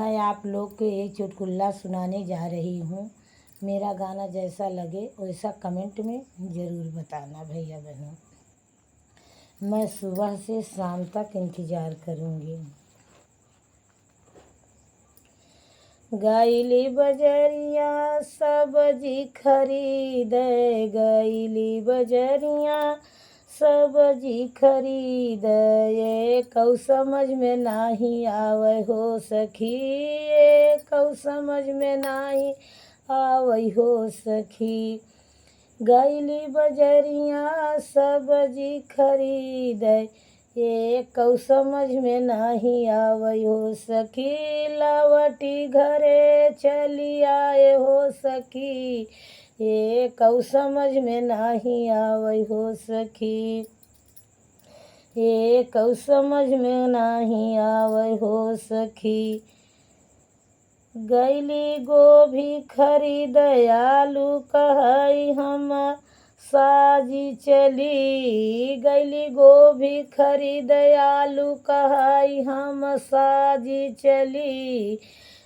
मैं आप लोग को एक चुटकुला सुनाने जा रही हूँ। मेरा गाना जैसा लगे वैसा कमेंट में ज़रूर बताना भैया बहनों। मैं सुबह से शाम तक इंतज़ार करूँगी। गईली बजरिया सब्जी खरीदे, गईली बजरिया सब्जी खरीदे, कौ समझ में नाही आवे हो सखी, कौ समझ में नाही आवे हो सखी। गईली बजरिया सब्जी खरीदे, कौ समझ में नाही आवे हो सखी। लवटी घरे चली आए हो सखी, कौ समझ में नाही आवे हो सखी, कौ समझ में नाही आवे हो सखी। गईली गोभी खरीद आलू कहई हम साजी चली, गईली गोभी खरीद आलू कहई हम साजी चली।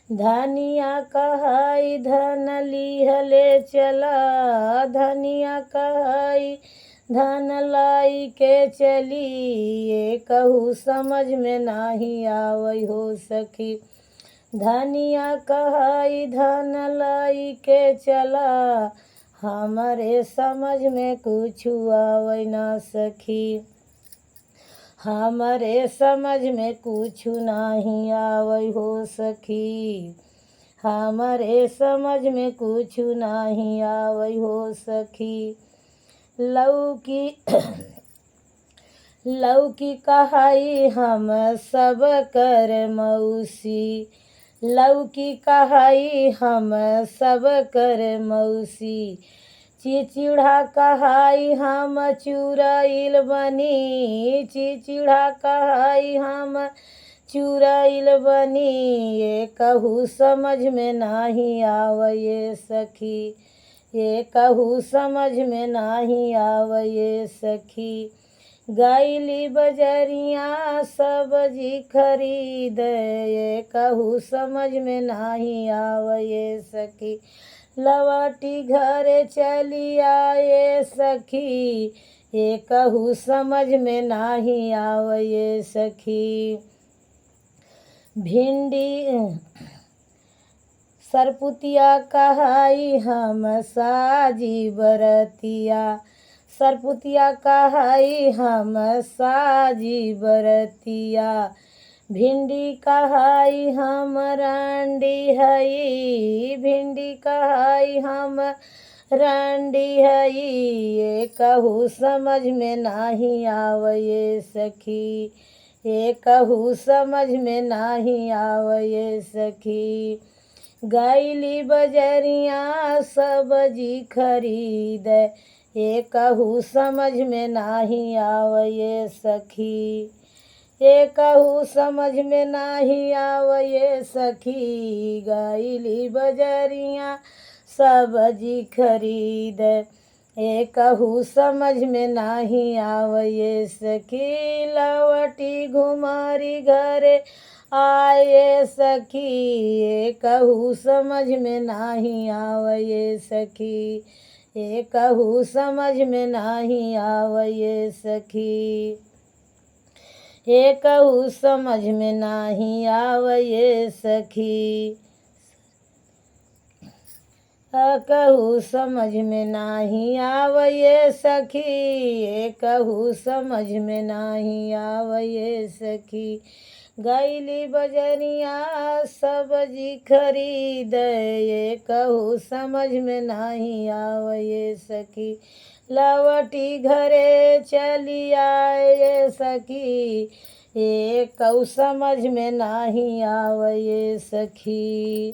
धनिया कहई धन लिहले चला, धनिया कहई धन लाई के चली, कहू समझ में नाही आवे हो सखी। धनिया कहई धन लाई के चला, हमरे समझ में कुछ आवे ना सखी, हमरे समझ में कुछ नहीं आवे हो सखी, हमरे समझ में कुछ नहीं आवे हो सखी। लौकी लौकी कहई हम सब कर मौसी, लौकी कहई हम सब कर मौसी। चिचिड़ा कहई हम चुरैल बनी, चिचिड़ा कहई हम चुरैल बनी, कहू समझ में नाही आवे सखी, कहू समझ में नाही आवे सखी। गईली बजरिया सब्जी खरीदे, कहू समझ में नाही आवे सखी। लवटी घरे चली आए सखी, कहू समझ में नाही आवे सखी। भिंडी सरपुतिया कहई हम साजी बरतिया, सरपुतिया कहई हम साजी बरतिया। भिंडी कहई हम रंडी हई, भिंडी कहई हम रंडी हई, कहू समझ में नाही आवे सखी, कहू समझ में नाही आवे सखी। गईली बजरिया सब्जी खरीदे, कहू समझ में नाही आवे सखी, कहू समझ में नाही आवे सखी। गईली बजरिया सब्जी खरीदे, कहू समझ में नाही आवे सखी। लवटी घुमारी घरे आए सखी, कहू समझ में नाही आवे सखी, कहू समझ में नाही आवे सखी, कहू समझ में नाही आवे सखी, कहू समझ में नाही आवे सखी, कहू समझ में नाही आवे सखी। गईली बजरिया सब्जी खरीदे, कहू समझ में नाही आवे सखी। लवटी घरे चली आए सखी, कहू समझ में नाही आवे सखी।